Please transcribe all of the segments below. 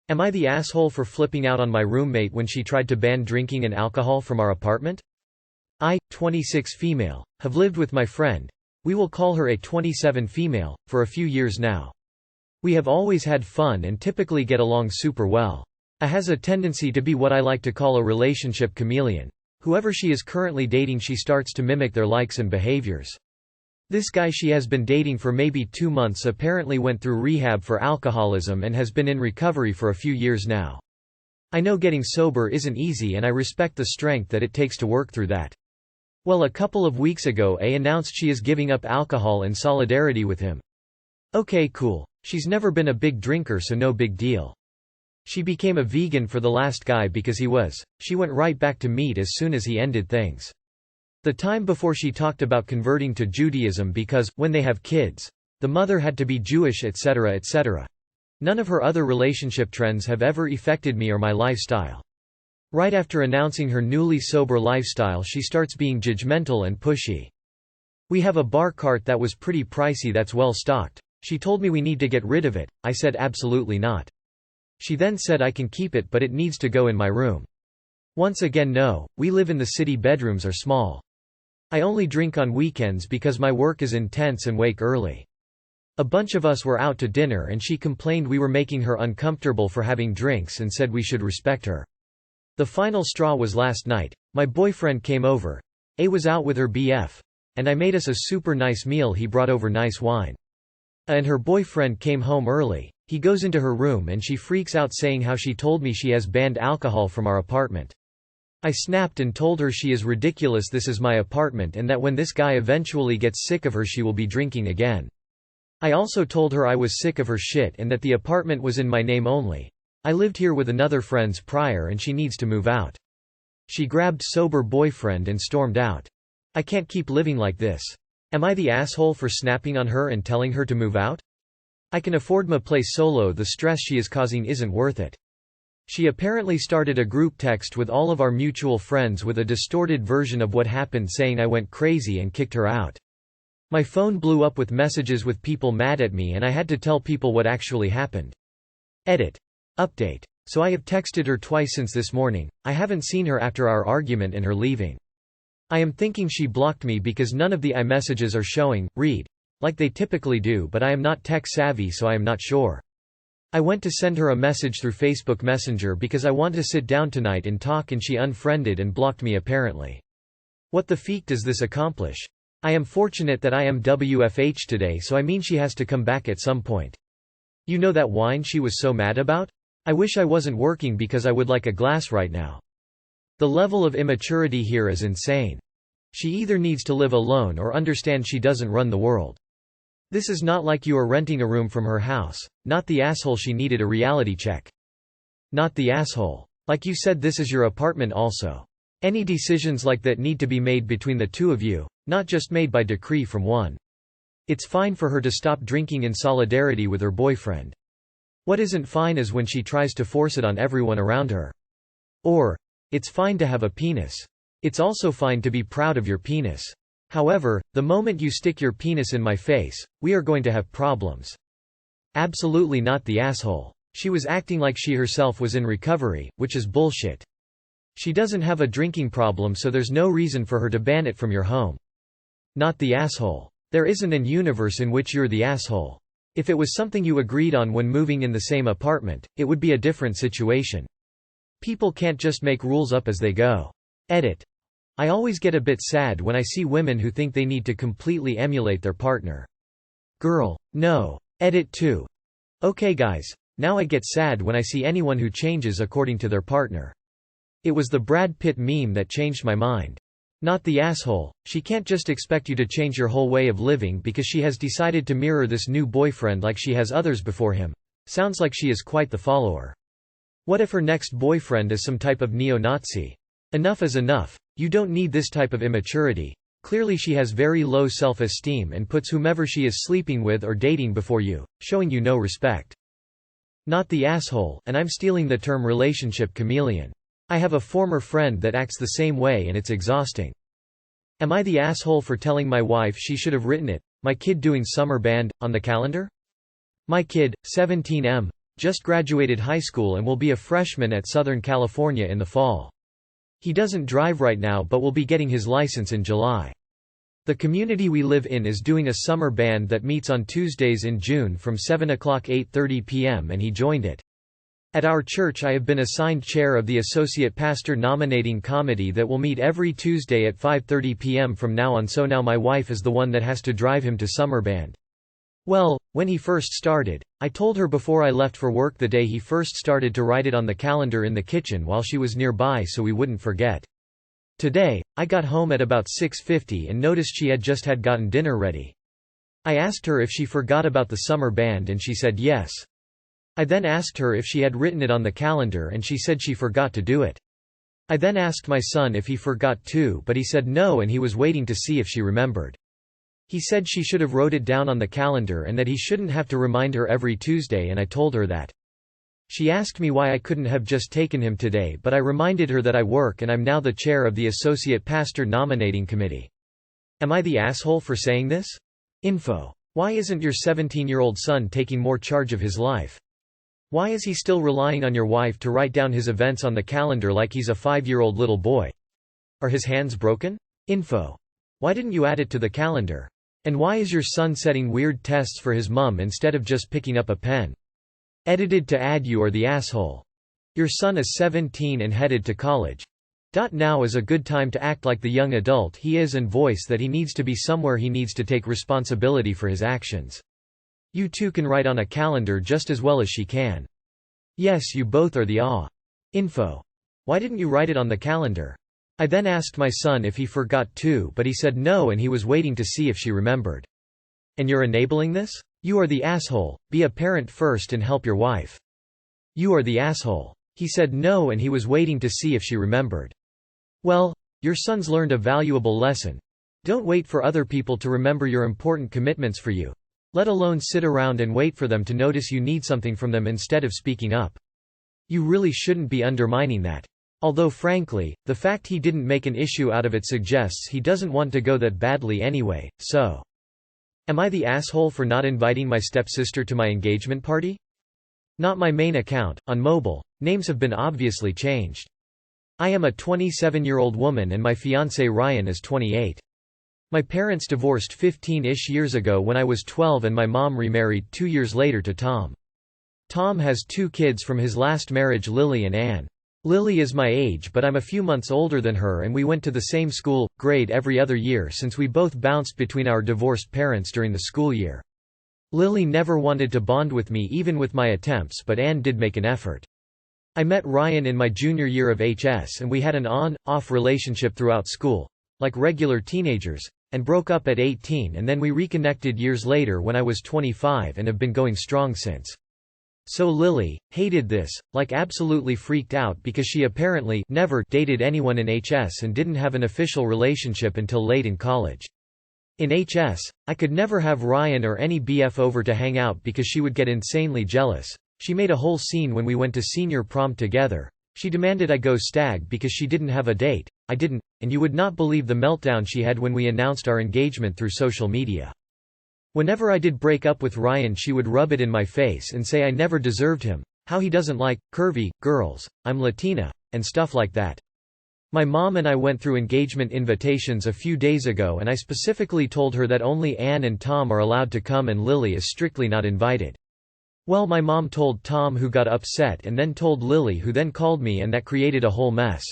Am I the asshole for flipping out on my roommate when she tried to ban drinking and alcohol from our apartment? I, 26 female, have lived with my friend, we will call her a 27 female, for a few years now. We have always had fun and typically get along super well. I has a tendency to be what I like to call a relationship chameleon. Whoever she is currently dating, she starts to mimic their likes and behaviors. This guy she has been dating for maybe 2 months apparently went through rehab for alcoholism and has been in recovery for a few years now. I know getting sober isn't easy and I respect the strength that it takes to work through that. Well, a couple of weeks ago A announced she is giving up alcohol in solidarity with him. Okay, cool. She's never been a big drinker, so no big deal. She became a vegan for the last guy because he was. She went right back to meat as soon as he ended things. The time before she talked about converting to Judaism because, when they have kids, the mother had to be Jewish, etc. etc. None of her other relationship trends have ever affected me or my lifestyle. Right after announcing her newly sober lifestyle, she starts being judgmental and pushy. We have a bar cart that was pretty pricey that's well stocked. She told me we need to get rid of it. I said absolutely not. She then said I can keep it but it needs to go in my room. Once again no, we live in the city, bedrooms are small. I only drink on weekends because my work is intense and wake early. A bunch of us were out to dinner and she complained we were making her uncomfortable for having drinks and said we should respect her. The final straw was last night. My boyfriend came over. A was out with her BF. And I made us a super nice meal. He brought over nice wine. And her boyfriend came home early. He goes into her room and she freaks out saying how she told me she has banned alcohol from our apartment. I snapped and told her she is ridiculous, this is my apartment, and that when this guy eventually gets sick of her she will be drinking again. I also told her I was sick of her shit and that the apartment was in my name only. I lived here with another friends prior and she needs to move out. She grabbed sober boyfriend and stormed out. I can't keep living like this. Am I the asshole for snapping on her and telling her to move out? I can afford my place solo, the stress she is causing isn't worth it. She apparently started a group text with all of our mutual friends with a distorted version of what happened, saying I went crazy and kicked her out. My phone blew up with messages with people mad at me and I had to tell people what actually happened. Edit. Update. So I have texted her twice since this morning. I haven't seen her after our argument and her leaving. I am thinking she blocked me because none of the iMessages are showing, read, like they typically do, but I am not tech savvy so I am not sure. I went to send her a message through Facebook Messenger because I want to sit down tonight and talk and she unfriended and blocked me apparently. What the feek does this accomplish? I am fortunate that I am WFH today, so I mean she has to come back at some point. You know that wine she was so mad about? I wish I wasn't working because I would like a glass right now. The level of immaturity here is insane. She either needs to live alone or understand she doesn't run the world. This is not like you are renting a room from her house. Not the asshole, she needed a reality check. Not the asshole. Like you said, this is your apartment also. Any decisions like that need to be made between the two of you, not just made by decree from one. It's fine for her to stop drinking in solidarity with her boyfriend. What isn't fine is when she tries to force it on everyone around her. Or, it's fine to have a penis. It's also fine to be proud of your penis. However, the moment you stick your penis in my face, we are going to have problems. Absolutely not the asshole. She was acting like she herself was in recovery, which is bullshit. She doesn't have a drinking problem, so there's no reason for her to ban it from your home. Not the asshole. There isn't an universe in which you're the asshole. If it was something you agreed on when moving in the same apartment, it would be a different situation. People can't just make rules up as they go. Edit. I always get a bit sad when I see women who think they need to completely emulate their partner. Girl. No. Edit 2. Okay guys, now I get sad when I see anyone who changes according to their partner. It was the Brad Pitt meme that changed my mind. Not the asshole. She can't just expect you to change your whole way of living because she has decided to mirror this new boyfriend like she has others before him. Sounds like she is quite the follower. What if her next boyfriend is some type of neo-Nazi? Enough is enough. You don't need this type of immaturity. Clearly she has very low self-esteem and puts whomever she is sleeping with or dating before you, showing you no respect. Not the asshole, and I'm stealing the term relationship chameleon. I have a former friend that acts the same way and it's exhausting. Am I the asshole for telling my wife she should have written it, my kid doing summer band, on the calendar? My kid, 17M, just graduated high school and will be a freshman at Southern California in the fall. He doesn't drive right now but will be getting his license in July. The community we live in is doing a summer band that meets on Tuesdays in June from 7 o'clock 8:30 p.m. and he joined it. At our church I have been assigned chair of the associate pastor nominating committee that will meet every Tuesday at 5:30 p.m. from now on, so now my wife is the one that has to drive him to summer band. Well, when he first started, I told her before I left for work the day he first started to write it on the calendar in the kitchen while she was nearby so we wouldn't forget. Today, I got home at about 6:50 and noticed she had just gotten dinner ready. I asked her if she forgot about the summer band and she said yes. I then asked her if she had written it on the calendar and she said she forgot to do it. I then asked my son if he forgot too, but he said no and he was waiting to see if she remembered. He said she should have wrote it down on the calendar and that he shouldn't have to remind her every Tuesday, and I told her that. She asked me why I couldn't have just taken him today, but I reminded her that I work and I'm now the chair of the associate pastor nominating committee. Am I the asshole for saying this? Info. Why isn't your 17-year-old son taking more charge of his life? Why is he still relying on your wife to write down his events on the calendar like he's a 5-year-old little boy? Are his hands broken? Info. Why didn't you add it to the calendar? And why is your son setting weird tests for his mum instead of just picking up a pen? Edited to add you are the asshole. Your son is 17 and headed to college. Now is a good time to act like the young adult he is and voice that he needs to be somewhere, he needs to take responsibility for his actions. You two can write on a calendar just as well as she can. Yes, you both are the Info. Why didn't you write it on the calendar? I then asked my son if he forgot too, but he said no and he was waiting to see if she remembered. And you're enabling this? You are the asshole. Be a parent first and help your wife. You are the asshole. He said no and he was waiting to see if she remembered. Well, your son's learned a valuable lesson. Don't wait for other people to remember your important commitments for you. Let alone sit around and wait for them to notice you need something from them instead of speaking up. You really shouldn't be undermining that. Although frankly, the fact he didn't make an issue out of it suggests he doesn't want to go that badly anyway, so. Am I the asshole for not inviting my stepsister to my engagement party? Not my main account, on mobile, names have been obviously changed. I am a 27-year-old woman and my fiancé Ryan is 28. My parents divorced 15-ish years ago when I was 12 and my mom remarried 2 years later to Tom. Tom has 2 kids from his last marriage, Lily and Anne. Lily is my age but I'm a few months older than her and we went to the same school, grade every other year since we both bounced between our divorced parents during the school year. Lily never wanted to bond with me even with my attempts, but Anne did make an effort. I met Ryan in my junior year of HS and we had an on-off relationship throughout school, like regular teenagers, and broke up at 18 and then we reconnected years later when I was 25 and have been going strong since. So Lily hated this, like absolutely freaked out because she apparently never dated anyone in HS and didn't have an official relationship until late in college. In HS, I could never have Ryan or any BF over to hang out because she would get insanely jealous. She made a whole scene when we went to senior prom together. She demanded I go stag because she didn't have a date. I didn't, and you would not believe the meltdown she had when we announced our engagement through social media. Whenever I did break up with Ryan she would rub it in my face and say I never deserved him, how he doesn't like curvy girls, I'm Latina, and stuff like that. My mom and I went through engagement invitations a few days ago and I specifically told her that only Anne and Tom are allowed to come and Lily is strictly not invited. Well, my mom told Tom, who got upset, and then told Lily, who then called me, and that created a whole mess.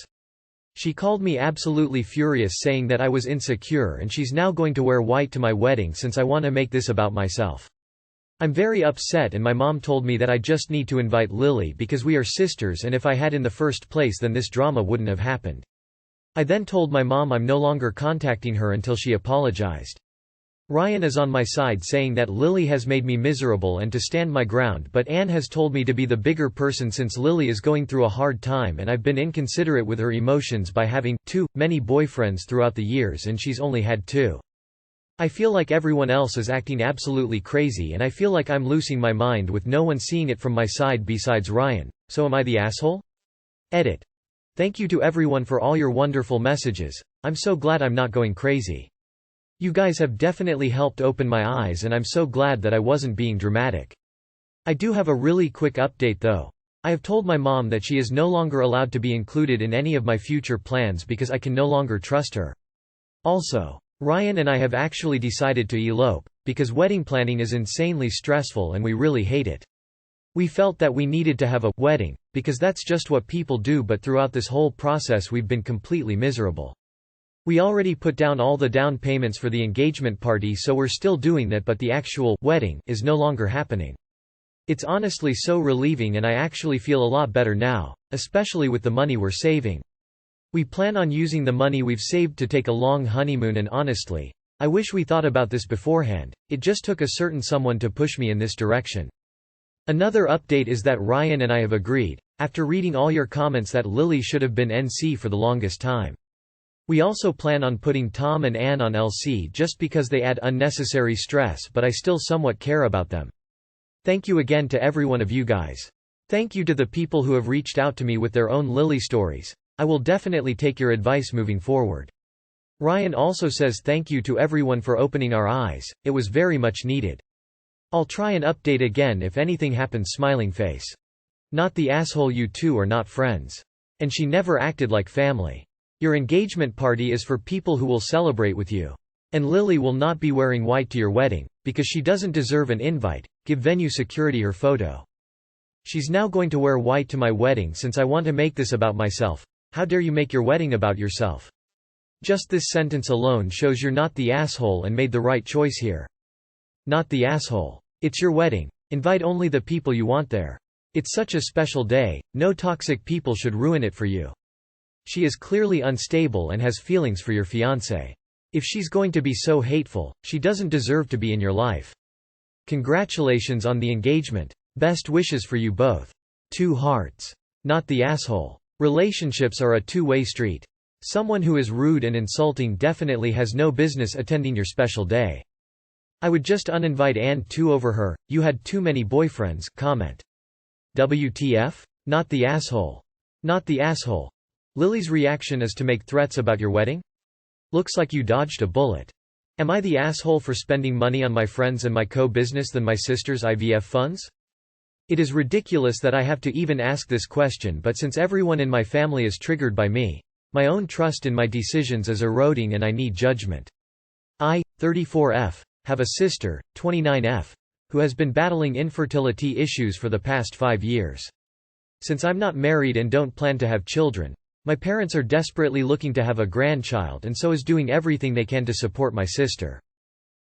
She called me absolutely furious saying that I was insecure and she's now going to wear white to my wedding since I want to make this about myself. I'm very upset and my mom told me that I just need to invite Lily because we are sisters and if I had in the first place then this drama wouldn't have happened. I then told my mom I'm no longer contacting her until she apologized. Ryan is on my side saying that Lily has made me miserable and to stand my ground, but Anne has told me to be the bigger person since Lily is going through a hard time and I've been inconsiderate with her emotions by having too many boyfriends throughout the years and she's only had 2. I feel like everyone else is acting absolutely crazy and I feel like I'm losing my mind with no one seeing it from my side besides Ryan, so am I the asshole? Edit. Thank you to everyone for all your wonderful messages. I'm so glad I'm not going crazy. You guys have definitely helped open my eyes and I'm so glad that I wasn't being dramatic. I do have a really quick update though. I have told my mom that she is no longer allowed to be included in any of my future plans because I can no longer trust her. Also, Ryan and I have actually decided to elope, because wedding planning is insanely stressful and we really hate it. We felt that we needed to have a wedding, because that's just what people do, but throughout this whole process we've been completely miserable. We already put down all the down payments for the engagement party, so we're still doing that, but the actual wedding is no longer happening. It's honestly so relieving and I actually feel a lot better now, especially with the money we're saving. We plan on using the money we've saved to take a long honeymoon, and honestly, I wish we thought about this beforehand. It just took a certain someone to push me in this direction. Another update is that Ryan and I have agreed, after reading all your comments, that Lily should have been NC for the longest time. We also plan on putting Tom and Anne on LC just because they add unnecessary stress, but I still somewhat care about them. Thank you again to every one of you guys. Thank you to the people who have reached out to me with their own Lily stories. I will definitely take your advice moving forward. Ryan also says thank you to everyone for opening our eyes, it was very much needed. I'll try and update again if anything happens, smiling face. Not the asshole, you two are not friends. And she never acted like family. Your engagement party is for people who will celebrate with you. And Lily will not be wearing white to your wedding, because she doesn't deserve an invite. Give venue security her photo. She's now going to wear white to my wedding since I want to make this about myself. How dare you make your wedding about yourself? Just this sentence alone shows you're not the asshole and made the right choice here. Not the asshole. It's your wedding. Invite only the people you want there. It's such a special day, no toxic people should ruin it for you. She is clearly unstable and has feelings for your fiancé. If she's going to be so hateful, she doesn't deserve to be in your life. Congratulations on the engagement. Best wishes for you both. 2 hearts. Not the asshole. Relationships are a two-way street. Someone who is rude and insulting definitely has no business attending your special day. I would just uninvite Anne too over her. You had too many boyfriends. Comment. WTF? Not the asshole. Not the asshole. Lily's reaction is to make threats about your wedding? Looks like you dodged a bullet. Am I the asshole for spending money on my friends and my co-business than my sister's IVF funds? It is ridiculous that I have to even ask this question, but since everyone in my family is triggered by me, my own trust in my decisions is eroding and I need judgment. I, 34F, have a sister, 29F, who has been battling infertility issues for the past 5 years. Since I'm not married and don't plan to have children, my parents are desperately looking to have a grandchild and so is doing everything they can to support my sister.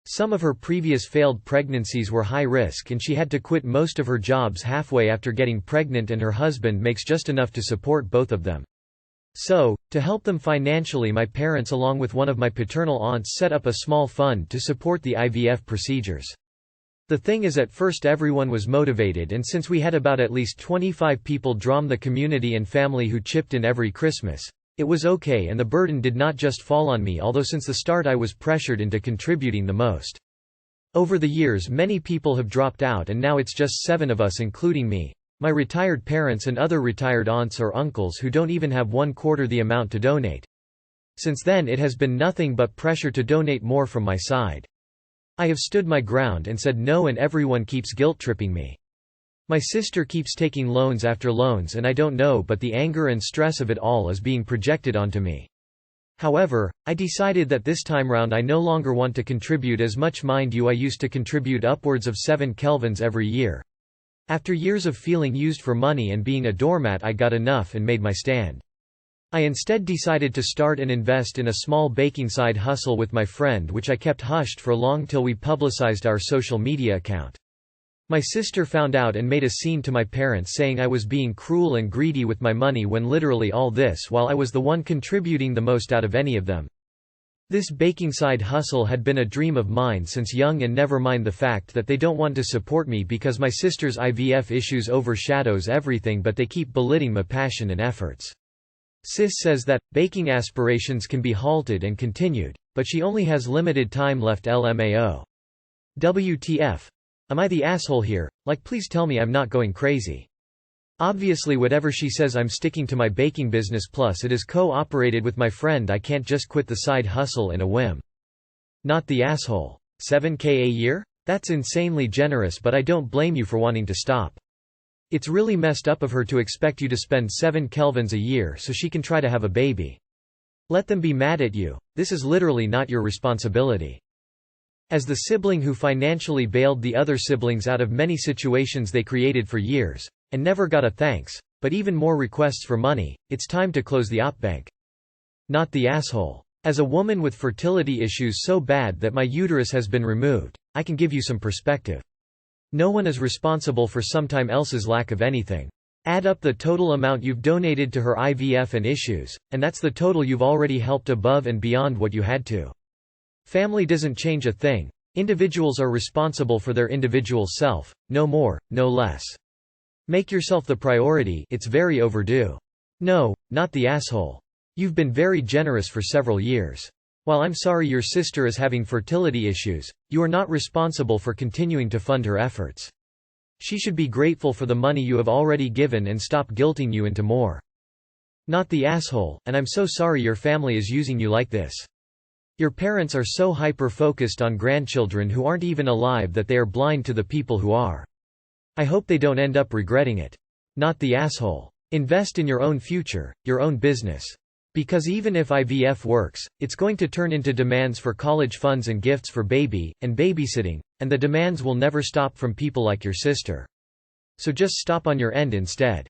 Some of her previous failed pregnancies were high risk and she had to quit most of her jobs halfway after getting pregnant, and her husband makes just enough to support both of them. So, to help them financially, my parents along with one of my paternal aunts set up a small fund to support the IVF procedures. The thing is, at first everyone was motivated, and since we had about at least 25 people from the community and family who chipped in every Christmas, it was okay and the burden did not just fall on me, although since the start I was pressured into contributing the most. Over the years many people have dropped out and now it's just 7 of us including me, my retired parents and other retired aunts or uncles who don't even have 1/4 the amount to donate. Since then it has been nothing but pressure to donate more from my side. I have stood my ground and said no, and everyone keeps guilt-tripping me. My sister keeps taking loans after loans and I don't know, but the anger and stress of it all is being projected onto me. However, I decided that this time round I no longer want to contribute as much. Mind you, I used to contribute upwards of 7 kelvins every year. After years of feeling used for money and being a doormat, I got enough and made my stand. I instead decided to start and invest in a small baking side hustle with my friend, which I kept hushed for long till we publicized our social media account. My sister found out and made a scene to my parents saying I was being cruel and greedy with my money, when literally all this while I was the one contributing the most out of any of them. This baking side hustle had been a dream of mine since young, and never mind the fact that they don't want to support me because my sister's IVF issues overshadows everything, but they keep belittling my passion and efforts. Sis says that baking aspirations can be halted and continued, but she only has limited time left. LMAO. WTF. Am I the asshole here? Like, please tell me I'm not going crazy. Obviously whatever she says, I'm sticking to my baking business, plus it is co-operated with my friend. I can't just quit the side hustle in a whim. Not the asshole. 7K a year? That's insanely generous, but I don't blame you for wanting to stop. It's really messed up of her to expect you to spend 7 kelvins a year so she can try to have a baby. Let them be mad at you. This is literally not your responsibility. As the sibling who financially bailed the other siblings out of many situations they created for years, and never got a thanks, but even more requests for money, it's time to close the op bank. Not the asshole. As a woman with fertility issues so bad that my uterus has been removed, I can give you some perspective. No one is responsible for sometime else's lack of anything. Add up the total amount you've donated to her IVF and issues, and that's the total you've already helped above and beyond what you had to. Family doesn't change a thing. Individuals are responsible for their individual self, no more, no less. Make yourself the priority, it's very overdue. No, not the asshole. You've been very generous for several years. While I'm sorry your sister is having fertility issues, you are not responsible for continuing to fund her efforts. She should be grateful for the money you have already given and stop guilting you into more. Not the asshole, and I'm so sorry your family is using you like this. Your parents are so hyper-focused on grandchildren who aren't even alive that they are blind to the people who are. I hope they don't end up regretting it. Not the asshole. Invest in your own future, your own business. Because even if IVF works, it's going to turn into demands for college funds and gifts for baby, and babysitting, and the demands will never stop from people like your sister. So just stop on your end instead.